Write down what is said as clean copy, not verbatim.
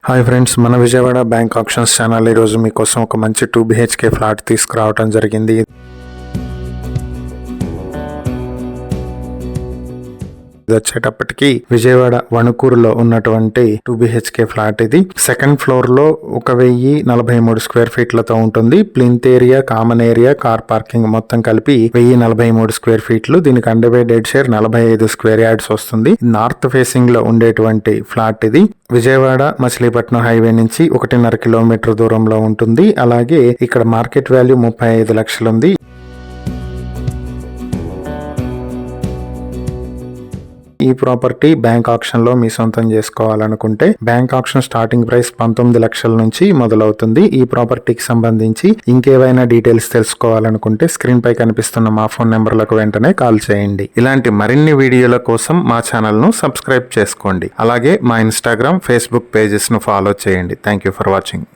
Hi friends, మన Vijayawada bank options channel ఈరోజు మీకోసం ఒక మంచి 2 BHK ఫ్లాట్ తీసుకురావడం జరిగింది. ఇది వచ్చేటప్పటికి విజయవాడ వణుకూరులో ఉన్నటువంటి 2 BHK ఫ్లాట్. ఇది సెకండ్ ఫ్లోర్ లో 1043 స్క్వేర్ ఫీట్లతో ఉంటుంది. Plinth area, common area, car parking మొత్తం కలిపి 1043 స్క్వేర్ ఫీట్లు. దీనికి అన్డివైడెడ్ షేర్ 45 స్క్వేర్ యార్డ్స్ వస్తుంది. నార్త్ ఫేసింగ్ లో ఉండేటువంటి ఫ్లాట్ ఇది. విజయవాడ మచిలీపట్నం హైవే నుంచి 1.5 కిలోమీటర్ దూరంలో ఉంటుంది. అలాగే ఇక్కడ మార్కెట్ వాల్యూ 35 లక్షలు ఉంది. ఈ ప్రాపర్టీ బ్యాంక్ ఆక్షన్ లో మీ సొంతం చేసుకోవాలనుకుంటే బ్యాంక్ ఆక్షన్ స్టార్టింగ్ ప్రైస్ 19 లక్షల నుంచి మొదలవుతుంది. ఈ ప్రాపర్టీకి సంబంధించి ఇంకేవైనా డీటెయిల్స్ తెలుసుకోవాలనుకుంటే స్క్రీన్ పై కనిపిస్తున్న మా ఫోన్ నెంబర్లకు వెంటనే కాల్ చేయండి. ఇలాంటి మరిన్ని వీడియోల కోసం మా ఛానల్ ను సబ్స్క్రైబ్ చేసుకోండి. అలాగే మా ఇన్స్టాగ్రామ్, ఫేస్బుక్ పేజెస్ ను ఫాలో చేయండి. Thank you for watching.